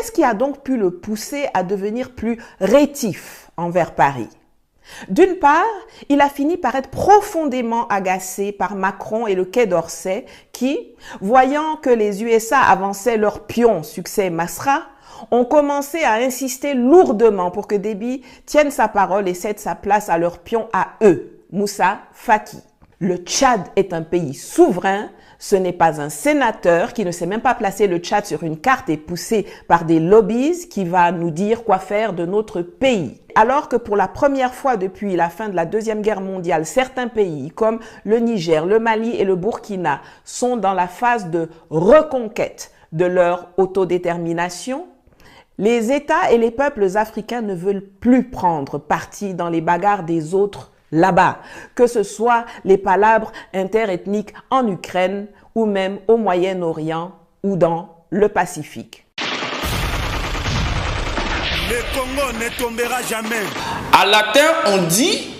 qu'est-ce qui a donc pu le pousser à devenir plus rétif envers Paris? D'une part, il a fini par être profondément agacé par Macron et le Quai d'Orsay qui, voyant que les USA avançaient leur pion succès Masra, ont commencé à insister lourdement pour que Déby tienne sa parole et cède sa place à leur pion à eux, Moussa Faki. Le Tchad est un pays souverain, ce n'est pas un sénateur qui ne sait même pas placer le Tchad sur une carte et poussé par des lobbies qui va nous dire quoi faire de notre pays. Alors que pour la première fois depuis la fin de la Deuxième Guerre mondiale, certains pays comme le Niger, le Mali et le Burkina sont dans la phase de reconquête de leur autodétermination, les États et les peuples africains ne veulent plus prendre parti dans les bagarres des autres là-bas, que ce soit les palabres interethniques en Ukraine ou même au Moyen-Orient ou dans le Pacifique. Le Congo ne tombera jamais. En latin, on dit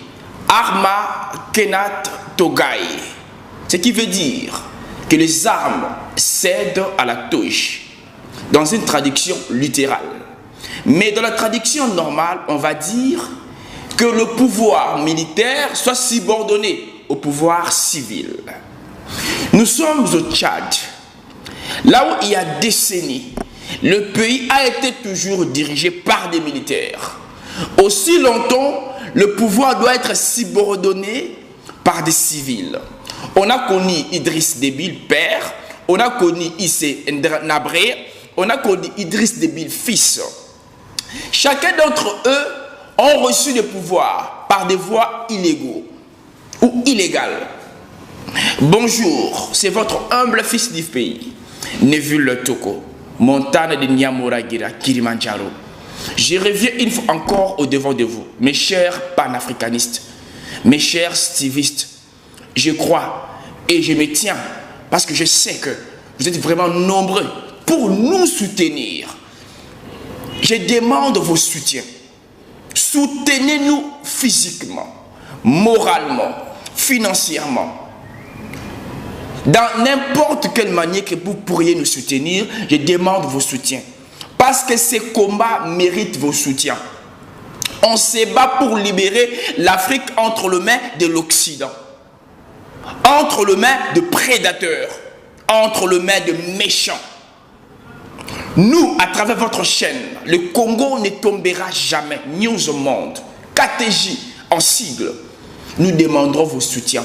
arma kenat togai, ce qui veut dire que les armes cèdent à la touche, dans une traduction littérale. Mais dans la traduction normale, on va dire que le pouvoir militaire soit subordonné au pouvoir civil. Nous sommes au Tchad, là où il y a des décennies, le pays a été toujours dirigé par des militaires. Aussi longtemps, le pouvoir doit être subordonné par des civils. On a connu Idriss Déby, père, on a connu Issé Nabré, on a connu Idriss Déby, fils. Chacun d'entre eux ont reçu le pouvoir par des voies illégaux ou illégales. Bonjour, c'est votre humble fils du pays, Neville Toko, montagne de Nyamuragira, Kilimandjaro. Je reviens une fois encore au devant de vous, mes chers panafricanistes, mes chers stivistes. Je crois et je me tiens parce que je sais que vous êtes vraiment nombreux pour nous soutenir. Je demande vos soutiens. Soutenez-nous physiquement, moralement, financièrement. Dans n'importe quelle manière que vous pourriez nous soutenir, je demande vos soutiens. Parce que ces combats méritent vos soutiens. On se bat pour libérer l'Afrique entre les mains de l'Occident, entre les mains de prédateurs, entre les mains de méchants. Nous, à travers votre chaîne, le Congo ne tombera jamais. News au monde, KTJ en sigle, nous demanderons vos soutiens.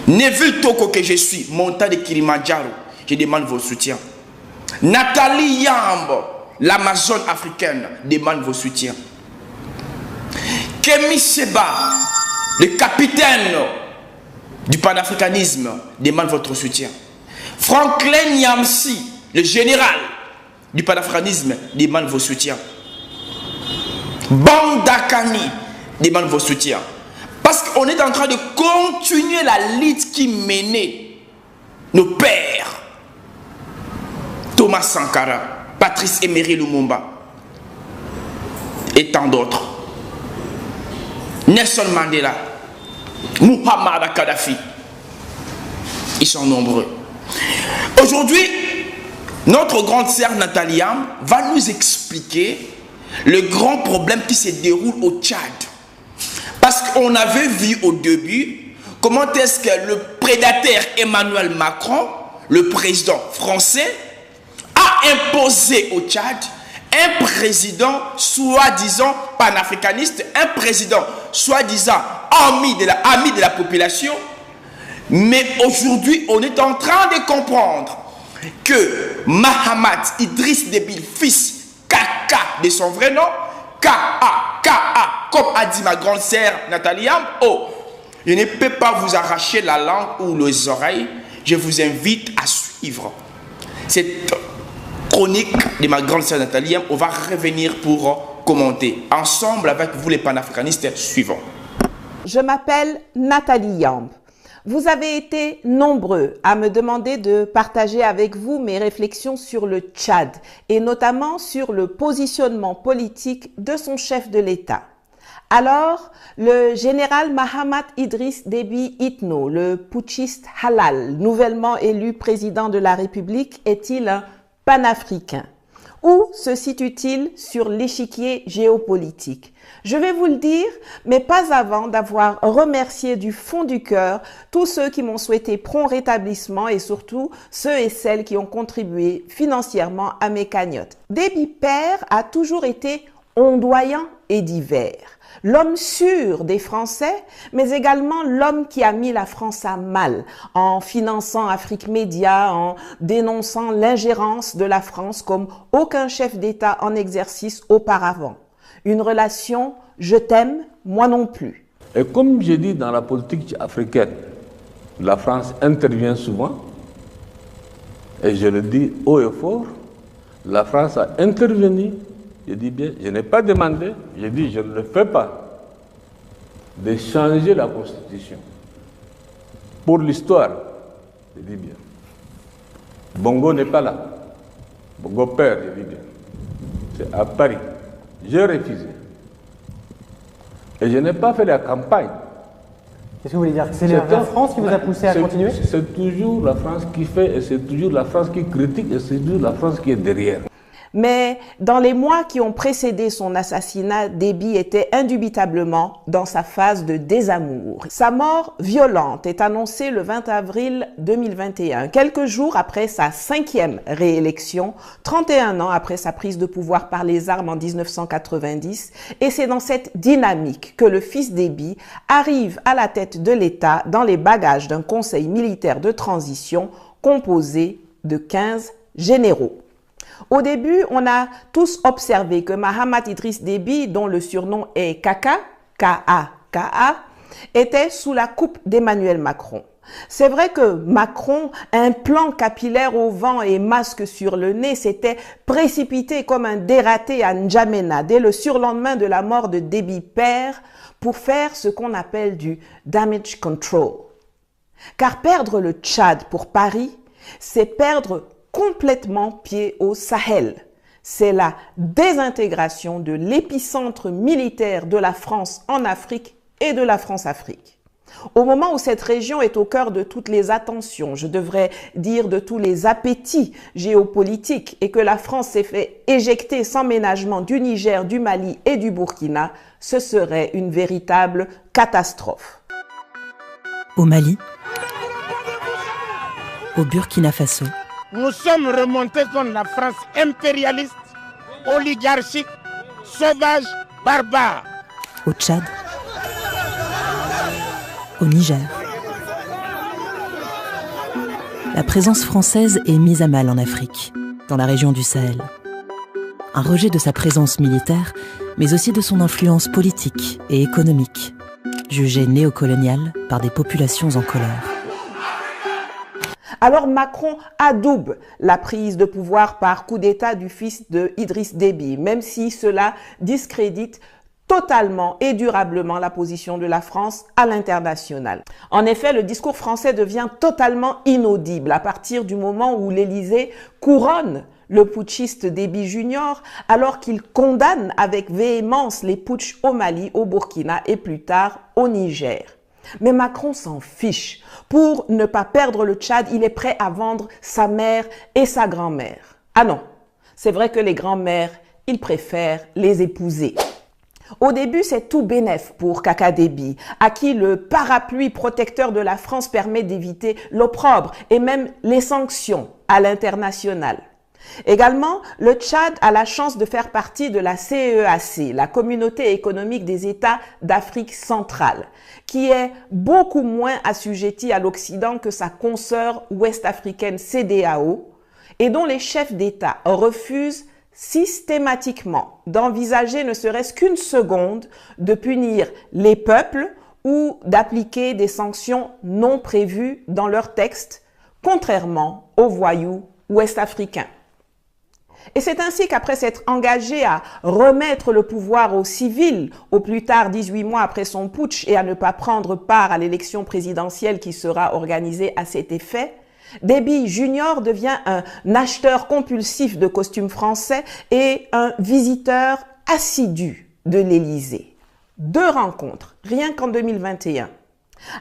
Neville Toko que je suis, montagne de Kilimandjaro, je demande vos soutiens. Nathalie Yambo, l'Amazone africaine, demande vos soutiens. Kemi Seba, le capitaine du panafricanisme, demande votre soutien. Franklin Yamsi, le général du panafricanisme, demande vos soutiens. Bandakani demande vos soutiens. Parce qu'on est en train de continuer la lutte qui menait nos pères. Thomas Sankara, Patrice Emery Lumumba et tant d'autres. Nelson Mandela, Muammar Kadhafi. Ils sont nombreux. Aujourd'hui, notre grande sœur Nathalie Yamb va nous expliquer le grand problème qui se déroule au Tchad. Parce qu'on avait vu au début comment est-ce que le prédateur Emmanuel Macron, le président français, a imposé au Tchad un président soi-disant panafricaniste, un président soi-disant ami de la population. Mais aujourd'hui, on est en train de comprendre que Mahamat Idriss Déby, fils Kaka de son vrai nom, K.A., comme a dit ma grande sœur Nathalie Yamb, oh, je ne peux pas vous arracher la langue ou les oreilles, je vous invite à suivre cette chronique de ma grande sœur Nathalie Yamb. On va revenir pour commenter ensemble avec vous les panafricanistes suivants. Je m'appelle Nathalie Yamb. Vous avez été nombreux à me demander de partager avec vous mes réflexions sur le Tchad et notamment sur le positionnement politique de son chef de l'État. Alors, le général Mahamat Idriss Déby Itno, le putschiste halal, nouvellement élu président de la République, est-il un panafricain? Où se situe-t-il sur l'échiquier géopolitique? Je vais vous le dire, mais pas avant d'avoir remercié du fond du cœur tous ceux qui m'ont souhaité prompt rétablissement et surtout ceux et celles qui ont contribué financièrement à mes cagnottes. Déby père a toujours été ondoyant et divers. L'homme sûr des Français, mais également l'homme qui a mis la France à mal en finançant Afrique Média, en dénonçant l'ingérence de la France comme aucun chef d'État en exercice auparavant. Une relation « je t'aime, moi non plus ». Et comme j'ai dit dans la politique africaine, la France intervient souvent, et je le dis haut et fort, la France a intervenu. Je dis bien, je n'ai pas demandé, je dis je ne le fais pas, de changer la Constitution. Pour l'histoire, je dis bien. Bongo n'est pas là. Bongo père, je dis bien. C'est à Paris. J'ai refusé. Et je n'ai pas fait la campagne. Qu'est-ce que vous voulez dire? C'est la France qui vous a poussé à continuer? C'est toujours la France qui fait, et c'est toujours la France qui critique, et c'est toujours la France qui est derrière. Mais dans les mois qui ont précédé son assassinat, Déby était indubitablement dans sa phase de désamour. Sa mort violente est annoncée le 20 avril 2021, quelques jours après sa 5e réélection, 31 ans après sa prise de pouvoir par les armes en 1990. Et c'est dans cette dynamique que le fils Déby arrive à la tête de l'État dans les bagages d'un conseil militaire de transition composé de 15 généraux. Au début, on a tous observé que Mahamat Idriss Déby, dont le surnom est Kaka, K-A-K-A, était sous la coupe d'Emmanuel Macron. C'est vrai que Macron, un plan capillaire au vent et masque sur le nez, s'était précipité comme un dératé à N'Djamena dès le surlendemain de la mort de Déby père pour faire ce qu'on appelle du damage control. Car perdre le Tchad pour Paris, c'est perdre complètement pied au Sahel. C'est la désintégration de l'épicentre militaire de la France en Afrique et de la France-Afrique. Au moment où cette région est au cœur de toutes les attentions, je devrais dire de tous les appétits géopolitiques, et que la France s'est fait éjecter sans ménagement du Niger, du Mali et du Burkina, ce serait une véritable catastrophe. Au Mali, au Burkina Faso, nous sommes remontés contre la France impérialiste, oligarchique, sauvage, barbare. Au Tchad, au Niger. La présence française est mise à mal en Afrique, dans la région du Sahel. Un rejet de sa présence militaire, mais aussi de son influence politique et économique, jugée néocoloniale par des populations en colère. Alors Macron adoube la prise de pouvoir par coup d'État du fils de Idriss Déby, même si cela discrédite totalement et durablement la position de la France à l'international. En effet, le discours français devient totalement inaudible à partir du moment où l'Élysée couronne le putschiste Déby Junior, alors qu'il condamne avec véhémence les putschs au Mali, au Burkina et plus tard au Niger. Mais Macron s'en fiche. Pour ne pas perdre le Tchad, il est prêt à vendre sa mère et sa grand-mère. Ah non, c'est vrai que les grands-mères, ils préfèrent les épouser. Au début, c'est tout bénef pour Kaka Déby, à qui le parapluie protecteur de la France permet d'éviter l'opprobre et même les sanctions à l'international. Également, le Tchad a la chance de faire partie de la CEEAC, la Communauté économique des États d'Afrique centrale, qui est beaucoup moins assujettie à l'Occident que sa consoeur ouest-africaine CEDEAO, et dont les chefs d'État refusent systématiquement d'envisager ne serait-ce qu'une seconde de punir les peuples ou d'appliquer des sanctions non prévues dans leurs textes, contrairement aux voyous ouest-africains. Et c'est ainsi qu'après s'être engagé à remettre le pouvoir aux civils, au plus tard 18 mois après son putsch, et à ne pas prendre part à l'élection présidentielle qui sera organisée à cet effet, Déby Junior devient un acheteur compulsif de costumes français et un visiteur assidu de l'Élysée. 2 rencontres, rien qu'en 2021.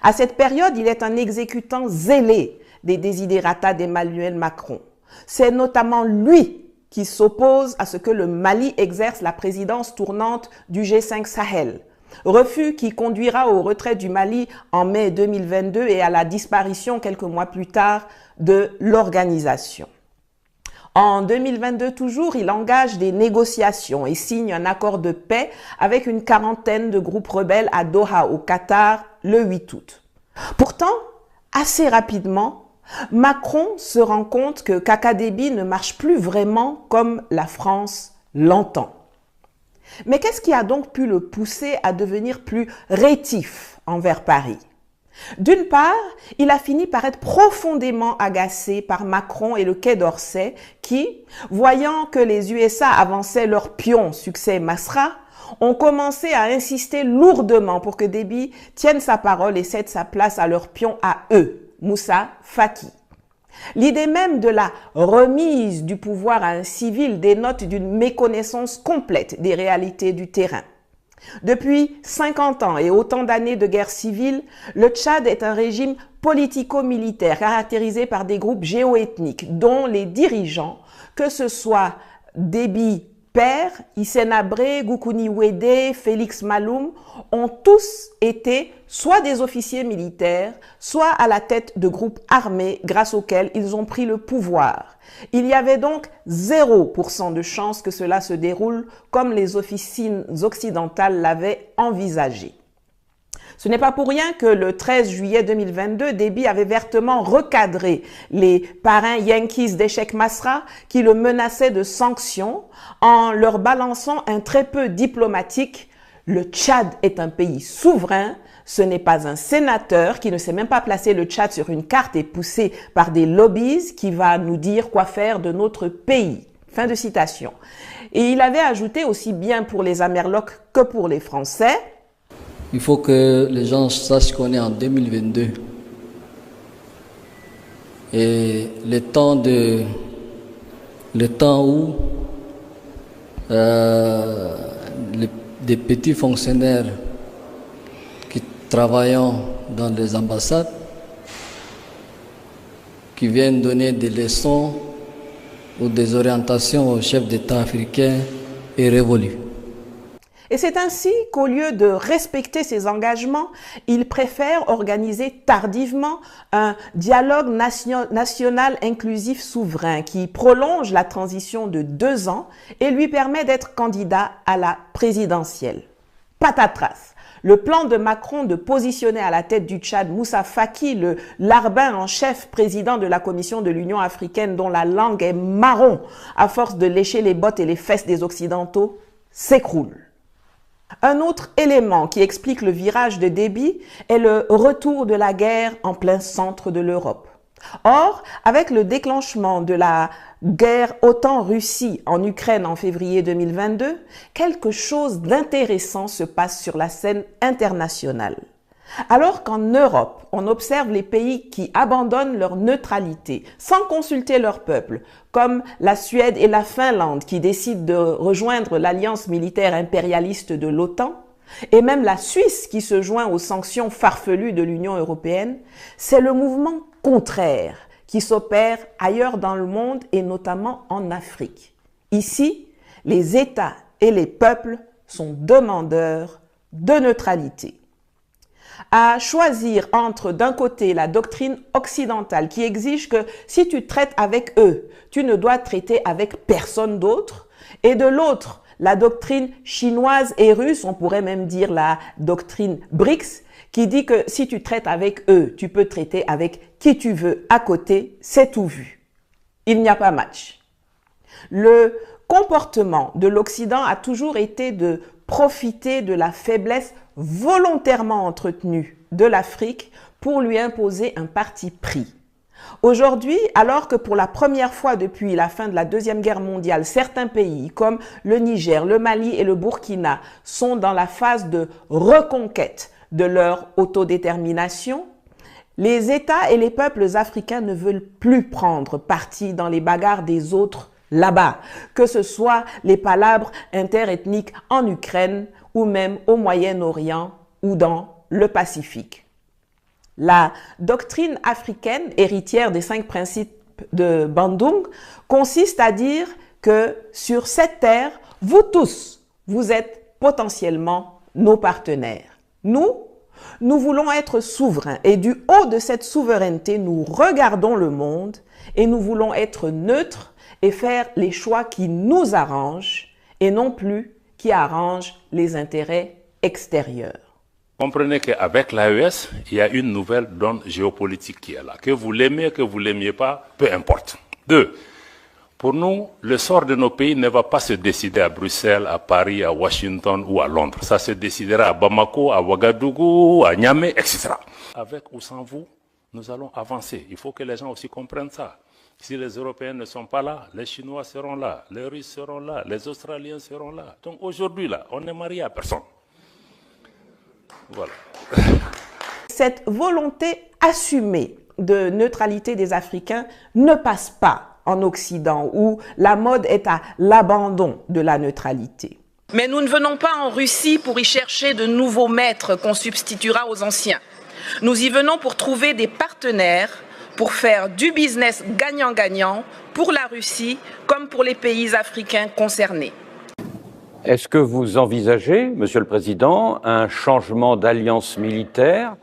À cette période, il est un exécutant zélé des desiderata d'Emmanuel Macron. C'est notamment lui qui s'oppose à ce que le Mali exerce la présidence tournante du G5 Sahel. Refus qui conduira au retrait du Mali en mai 2022 et à la disparition quelques mois plus tard de l'organisation. En 2022 toujours, il engage des négociations et signe un accord de paix avec une quarantaine de groupes rebelles à Doha, au Qatar, le 8 août. Pourtant, assez rapidement, Macron se rend compte que Kaka Déby ne marche plus vraiment comme la France l'entend. Mais qu'est-ce qui a donc pu le pousser à devenir plus rétif envers Paris? D'une part, il a fini par être profondément agacé par Macron et le Quai d'Orsay qui, voyant que les USA avançaient leur pion succès Masra, ont commencé à insister lourdement pour que Déby tienne sa parole et cède sa place à leur pion à eux, Moussa Faki. L'idée même de la remise du pouvoir à un civil dénote d'une méconnaissance complète des réalités du terrain. Depuis 50 ans et autant d'années de guerre civile, le Tchad est un régime politico-militaire caractérisé par des groupes géoethniques dont les dirigeants, que ce soit Déby père, Hissène Habré, Goukouni Ouédé, Félix Maloum, ont tous été soit des officiers militaires, soit à la tête de groupes armés grâce auxquels ils ont pris le pouvoir. Il y avait donc 0% de chance que cela se déroule comme les officines occidentales l'avaient envisagé. Ce n'est pas pour rien que le 13 juillet 2022, Déby avait vertement recadré les parrains yankees d'Échec Masra qui le menaçaient de sanctions en leur balançant un très peu diplomatique « Le Tchad est un pays souverain, ce n'est pas un sénateur qui ne sait même pas placer le Tchad sur une carte et poussé par des lobbies qui va nous dire quoi faire de notre pays. » Fin de citation. Et il avait ajouté aussi bien pour les Amerlocs que pour les Français: il faut que les gens sachent qu'on est en 2022. Et le temps où des petits fonctionnaires qui travaillent dans les ambassades, qui viennent donner des leçons ou des orientations aux chefs d'État africains est révolu. Et c'est ainsi qu'au lieu de respecter ses engagements, il préfère organiser tardivement un dialogue national inclusif souverain qui prolonge la transition de 2 ans et lui permet d'être candidat à la présidentielle. Patatras! Le plan de Macron de positionner à la tête du Tchad Moussa Faki, le larbin en chef président de la Commission de l'Union africaine dont la langue est marron à force de lécher les bottes et les fesses des Occidentaux, s'écroule. Un autre élément qui explique le virage de Déby est le retour de la guerre en plein centre de l'Europe. Or, avec le déclenchement de la guerre OTAN-Russie en Ukraine en février 2022, quelque chose d'intéressant se passe sur la scène internationale. Alors qu'en Europe, on observe les pays qui abandonnent leur neutralité sans consulter leur peuple, comme la Suède et la Finlande qui décident de rejoindre l'alliance militaire impérialiste de l'OTAN, et même la Suisse qui se joint aux sanctions farfelues de l'Union européenne, c'est le mouvement contraire qui s'opère ailleurs dans le monde et notamment en Afrique. Ici, les États et les peuples sont demandeurs de neutralité. À choisir entre d'un côté la doctrine occidentale qui exige que si tu traites avec eux, tu ne dois traiter avec personne d'autre, et de l'autre la doctrine chinoise et russe, on pourrait même dire la doctrine BRICS, qui dit que si tu traites avec eux, tu peux traiter avec qui tu veux à côté, c'est tout vu. Il n'y a pas match. Le comportement de l'Occident a toujours été de profiter de la faiblesse volontairement entretenue de l'Afrique pour lui imposer un parti pris. Aujourd'hui, alors que pour la première fois depuis la fin de la Deuxième Guerre mondiale, certains pays comme le Niger, le Mali et le Burkina sont dans la phase de reconquête de leur autodétermination, les États et les peuples africains ne veulent plus prendre parti dans les bagarres des autres là-bas, que ce soit les palabres interethniques en Ukraine ou même au Moyen-Orient ou dans le Pacifique. La doctrine africaine, héritière des 5 principes de Bandung, consiste à dire que sur cette terre, vous tous, vous êtes potentiellement nos partenaires. Nous voulons être souverains et du haut de cette souveraineté, nous regardons le monde et nous voulons être neutres et faire les choix qui nous arrangent et non plus qui arrangent les intérêts extérieurs. Comprenez qu'avec l'AES, il y a une nouvelle donne géopolitique qui est là. Que vous l'aimez, que vous ne l'aimiez pas, peu importe. 2. Pour nous, le sort de nos pays ne va pas se décider à Bruxelles, à Paris, à Washington ou à Londres. Ça se décidera à Bamako, à Ouagadougou, à Niamey, etc. Avec ou sans vous, nous allons avancer. Il faut que les gens aussi comprennent ça. Si les Européens ne sont pas là, les Chinois seront là, les Russes seront là, les Australiens seront là. Donc aujourd'hui, là, on n'est marié à personne. Voilà. Cette volonté assumée de neutralité des Africains ne passe pas en Occident, où la mode est à l'abandon de la neutralité. Mais nous ne venons pas en Russie pour y chercher de nouveaux maîtres qu'on substituera aux anciens. Nous y venons pour trouver des partenaires, pour faire du business gagnant-gagnant pour la Russie comme pour les pays africains concernés. Est-ce que vous envisagez, Monsieur le Président, un changement d'alliance militaire?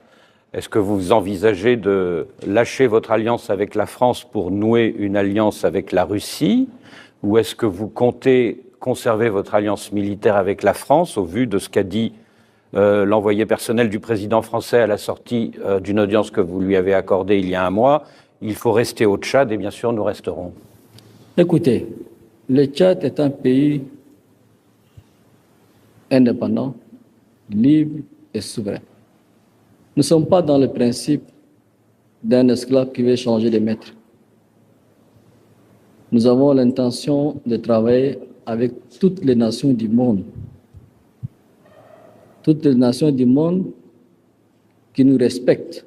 Est-ce que vous envisagez de lâcher votre alliance avec la France pour nouer une alliance avec la Russie? Ou est-ce que vous comptez conserver votre alliance militaire avec la France au vu de ce qu'a dit l'envoyé personnel du président français à la sortie d'une audience que vous lui avez accordée il y a un mois? Il faut rester au Tchad et bien sûr nous resterons. Écoutez, le Tchad est un pays indépendant, libre et souverain. Nous ne sommes pas dans le principe d'un esclave qui veut changer de maître. Nous avons l'intention de travailler avec toutes les nations du monde. Toutes les nations du monde qui nous respectent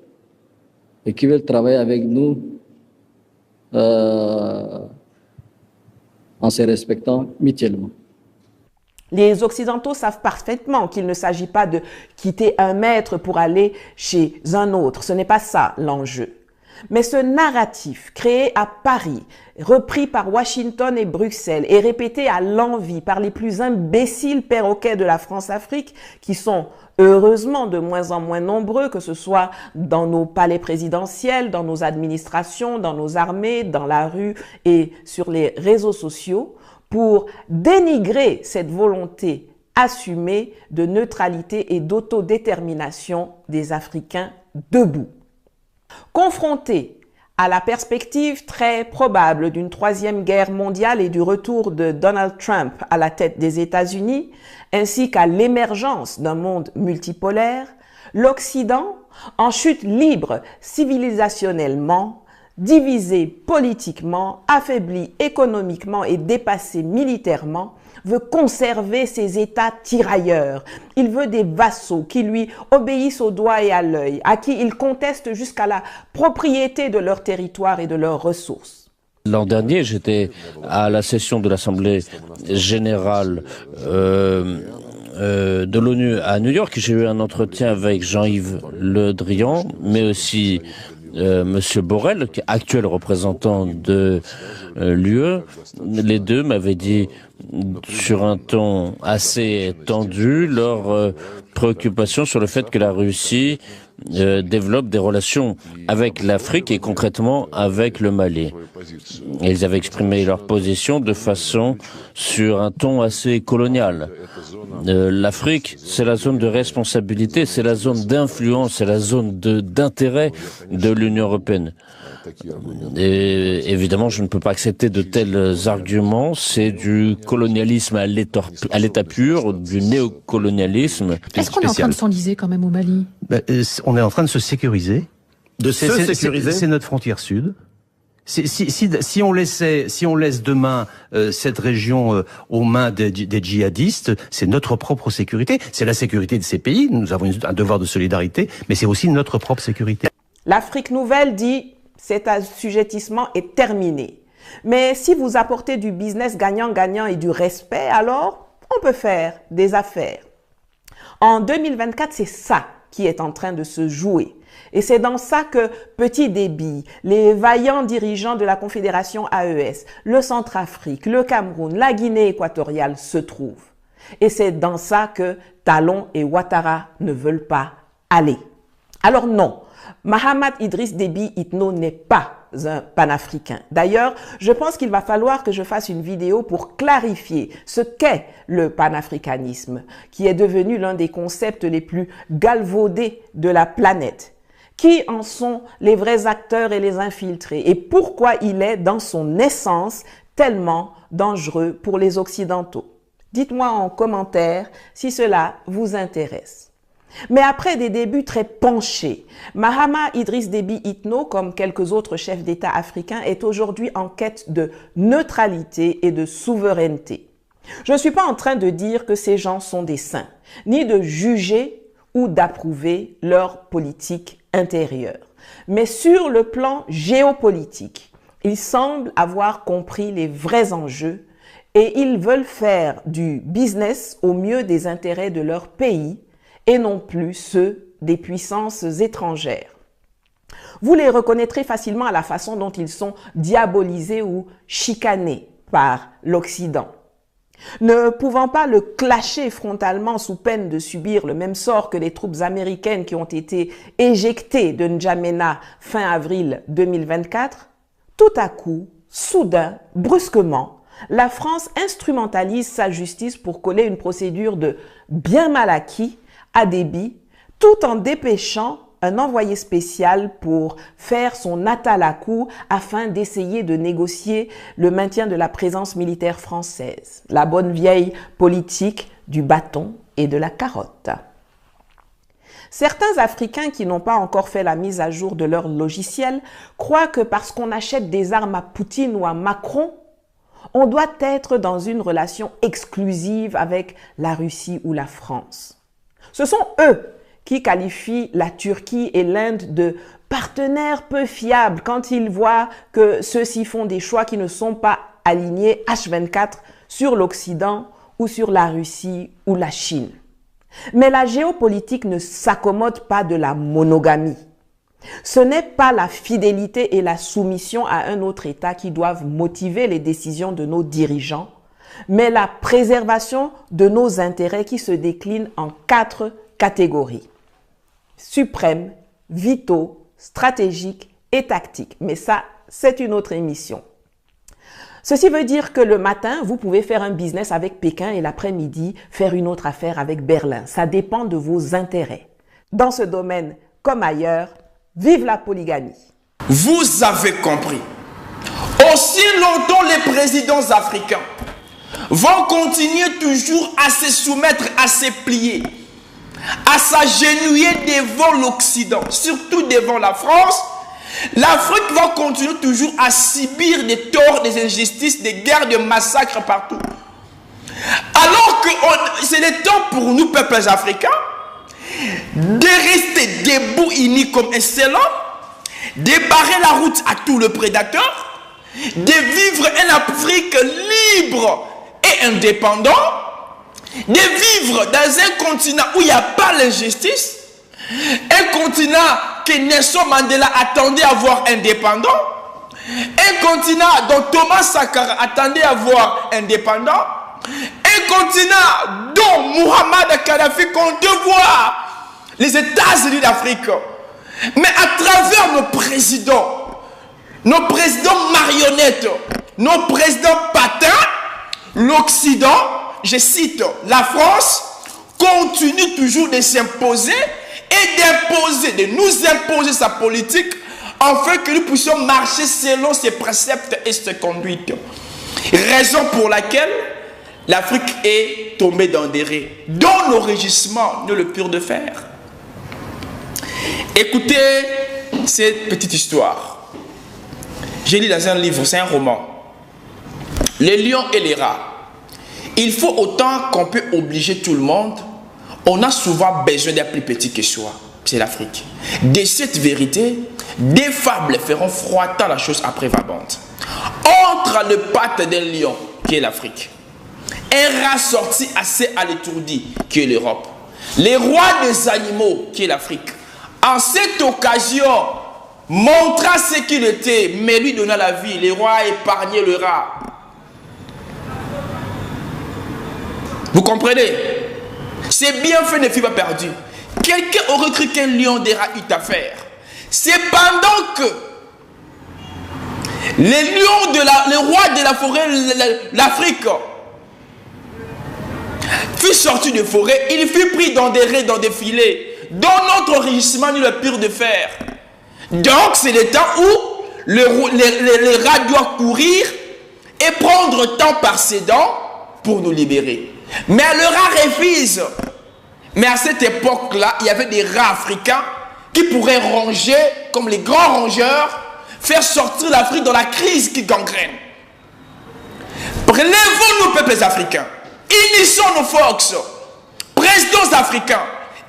et qui veulent travailler avec nous en se respectant mutuellement. Les Occidentaux savent parfaitement qu'il ne s'agit pas de quitter un maître pour aller chez un autre. Ce n'est pas ça l'enjeu. Mais ce narratif créé à Paris, repris par Washington et Bruxelles et répété à l'envi par les plus imbéciles perroquets de la France-Afrique, qui sont heureusement de moins en moins nombreux, que ce soit dans nos palais présidentiels, dans nos administrations, dans nos armées, dans la rue et sur les réseaux sociaux, pour dénigrer cette volonté assumée de neutralité et d'autodétermination des Africains debout. Confrontés à la perspective très probable d'une troisième guerre mondiale et du retour de Donald Trump à la tête des États-Unis, ainsi qu'à l'émergence d'un monde multipolaire, l'Occident, en chute libre civilisationnellement, divisé politiquement, affaibli économiquement et dépassé militairement, veut conserver ses États tirailleurs. Il veut des vassaux qui lui obéissent au doigt et à l'œil, à qui il conteste jusqu'à la propriété de leur territoire et de leurs ressources. L'an dernier, j'étais à la session de l'Assemblée générale de l'ONU à New York. J'ai eu un entretien avec Jean-Yves Le Drian, mais aussi Monsieur Borrell, qui est actuel représentant de l'UE. Les deux m'avaient dit sur un ton assez tendu leur préoccupation sur le fait que la Russie développe des relations avec l'Afrique et concrètement avec le Mali. Et ils avaient exprimé leur position de façon sur un ton assez colonial. L'Afrique, c'est la zone de responsabilité, c'est la zone d'influence, c'est la zone d'intérêt de l'Union européenne. Et évidemment, je ne peux pas accepter de tels arguments. C'est du colonialisme à l'état pur, du néocolonialisme. Est-ce qu'on est en train de s'enliser quand même au Mali? On est en train de se sécuriser. C'est notre frontière sud. Si on laisse demain cette région aux mains des djihadistes, c'est notre propre sécurité. C'est la sécurité de ces pays. Nous avons un devoir de solidarité, mais c'est aussi notre propre sécurité. L'Afrique nouvelle dit cet assujettissement est terminé. Mais si vous apportez du business gagnant-gagnant et du respect, alors on peut faire des affaires. En 2024, c'est ça qui est en train de se jouer. Et c'est dans ça que Petit Déby, les vaillants dirigeants de la Confédération AES, le Centrafrique, le Cameroun, la Guinée équatoriale se trouvent. Et c'est dans ça que Talon et Ouattara ne veulent pas aller. Alors non, Mahamat Idriss Déby Itno n'est pas un panafricain. D'ailleurs, je pense qu'il va falloir que je fasse une vidéo pour clarifier ce qu'est le panafricanisme, qui est devenu l'un des concepts les plus galvaudés de la planète. Qui en sont les vrais acteurs et les infiltrés et pourquoi il est, dans son essence, tellement dangereux pour les Occidentaux. Dites-moi en commentaire si cela vous intéresse. Mais après des débuts très penchés, Mahamat Idriss Déby Itno, comme quelques autres chefs d'État africains, est aujourd'hui en quête de neutralité et de souveraineté. Je ne suis pas en train de dire que ces gens sont des saints, ni de juger ou d'approuver leur politique intérieure. Mais sur le plan géopolitique, ils semblent avoir compris les vrais enjeux et ils veulent faire du business au mieux des intérêts de leur pays et non plus ceux des puissances étrangères. Vous les reconnaîtrez facilement à la façon dont ils sont diabolisés ou chicanés par l'Occident. Ne pouvant pas le clasher frontalement sous peine de subir le même sort que les troupes américaines qui ont été éjectées de N'Djamena fin avril 2024, tout à coup, soudain, brusquement, la France instrumentalise sa justice pour coller une procédure de bien mal acquis à Déby, tout en dépêchant un envoyé spécial pour faire son atalakou afin d'essayer de négocier le maintien de la présence militaire française. La bonne vieille politique du bâton et de la carotte. Certains Africains qui n'ont pas encore fait la mise à jour de leur logiciel croient que parce qu'on achète des armes à Poutine ou à Macron, on doit être dans une relation exclusive avec la Russie ou la France. Ce sont eux qui qualifient la Turquie et l'Inde de partenaires peu fiables quand ils voient que ceux-ci font des choix qui ne sont pas alignés H24 sur l'Occident ou sur la Russie ou la Chine. Mais la géopolitique ne s'accommode pas de la monogamie. Ce n'est pas la fidélité et la soumission à un autre État qui doivent motiver les décisions de nos dirigeants, mais la préservation de nos intérêts qui se déclinent en 4 catégories. Suprêmes, vitaux, stratégiques et tactiques. Mais ça, c'est une autre émission. Ceci veut dire que le matin, vous pouvez faire un business avec Pékin et l'après-midi, faire une autre affaire avec Berlin. Ça dépend de vos intérêts. Dans ce domaine, comme ailleurs, vive la polygamie. Vous avez compris. Aussi longtemps les présidents africains vont continuer toujours à se soumettre, à se plier, à s'agenouiller devant l'Occident, surtout devant la France, l'Afrique va continuer toujours à subir des torts, des injustices, des guerres, des massacres partout. Alors que c'est le temps pour nous, peuples africains, de rester debout, unis comme un seul homme, de barrer la route à tous les prédateurs, de vivre une Afrique libre et indépendant, de vivre dans un continent où il n'y a pas l'injustice, un continent que Nelson Mandela attendait à voir indépendant, un continent dont Thomas Sankara attendait à voir indépendant, un continent dont Muammar Kadhafi comptait voir les États-Unis d'Afrique. Mais à travers nos présidents marionnettes, nos présidents patins, l'Occident, je cite, la France, continue toujours de s'imposer et de nous imposer sa politique afin que nous puissions marcher selon ses préceptes et ses conduites. Raison pour laquelle l'Afrique est tombée dans des raies dont nos régissements ne le purent de faire. Écoutez cette petite histoire. J'ai lu dans un livre, c'est un roman. Les lions et les rats. Il faut autant qu'on peut obliger tout le monde, on a souvent besoin d'un plus petit que soi. C'est l'Afrique. De cette vérité, des fables feront froidant la chose après-vabante. Entre le pattes d'un lion, qui est l'Afrique, un rat sorti assez à l'étourdi, qui est l'Europe, les rois des animaux, qui est l'Afrique, en cette occasion, montra ce qu'il était, mais lui donna la vie. Le roi a épargné le rat. Vous comprenez? C'est bien fait, ne fut pas perdu. Quelqu'un aurait cru qu'un lion des rats eut affaire. C'est pendant que le roi de la forêt, l'Afrique, fut sorti de forêt, il fut pris dans des raies, dans des filets, dont notre régissement nous le pire de faire. Donc c'est le temps où le rat doit courir et prendre temps par ses dents pour nous libérer. Mais le rat refuse. Mais à cette époque-là, il y avait des rats africains qui pourraient ronger, comme les grands rongeurs, faire sortir l'Afrique dans la crise qui gangrène. Relevons-nous, peuples africains. Unissons nos forces. Présidents africains.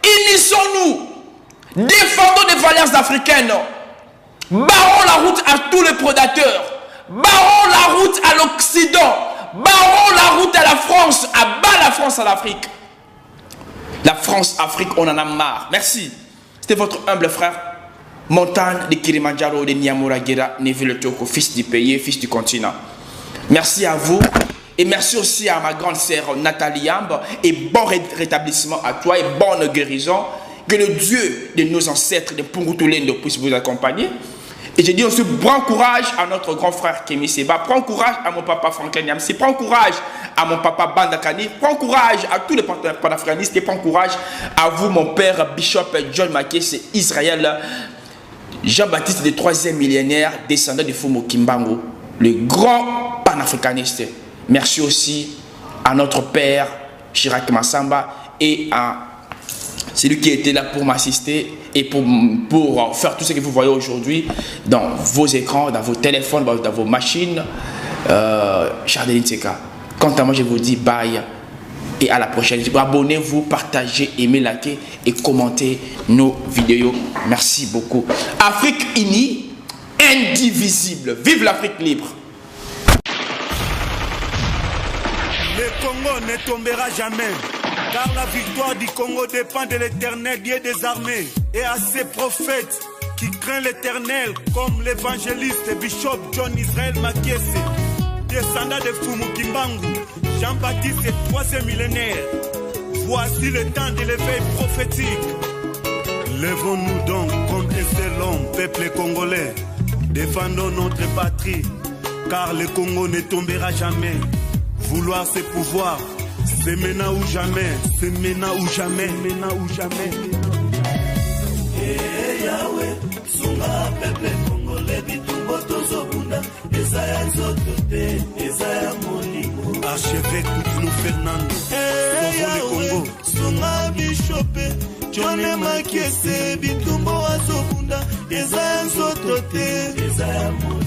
Unissons-nous. Défendons les valeurs africaines. Barrons la route à tous les prédateurs. Barrons la route à l'Occident. Barrons la route à la France. Abat la France à l'Afrique. La France-Afrique, on en a marre. Merci. C'était votre humble frère, Montagne de Kilimanjaro de Nyamuragira, Neville Toko, fils du pays, fils du continent. Merci à vous. Et merci aussi à ma grande sœur Nathalie Yamb. Et bon rétablissement à toi et bonne guérison. Que le Dieu de nos ancêtres de Pungutulendo puisse vous accompagner. Et je dis aussi, prends courage à notre grand frère Kémy Seba. Prends courage à mon papa Franklin Yamsi. Prends courage à mon papa Bandakani. Prends courage à tous les panafricanistes. Et prends courage à vous, mon père Bishop John Maké, c'est Israël Jean-Baptiste, le 3e millénaire, descendant de Fumo Kimbangu, le grand panafricaniste. Merci aussi à notre père Chirac Massamba et à celui qui était là pour m'assister et pour faire tout ce que vous voyez aujourd'hui dans vos écrans, dans vos téléphones, dans vos machines. Chardeline Seka. Quant à moi, je vous dis bye et à la prochaine. Abonnez-vous, partagez, aimez, likez et commentez nos vidéos. Merci beaucoup. Afrique unie, indivisible. Vive l'Afrique libre. Le Congo ne tombera jamais, car la victoire du Congo dépend de l'Éternel, Dieu des armées, et à ses prophètes qui craignent l'Éternel, comme l'évangéliste Bishop John Israël Makiese, descendant de Fumu Kimbangu, Jean-Baptiste, 3e millénaire. Voici le temps de l'éveil prophétique. Lèvons-nous donc comme un seul homme, peuple congolais. Défendons notre patrie, car le Congo ne tombera jamais. Vouloir c'est pouvoir, c'est maintenant ou jamais, c'est maintenant ou jamais, maintenant ou jamais. Yahweh, sunga peuple congolais, bitumbo tozobunda, Ezaya zotote, Ezaya molimo. Archevêque Koutounou Fernando, Sauvons le Congo. Sunga Bishopé, John Makiese, bitumbo azobunda, Ezaya zotote, Ezaya molimo.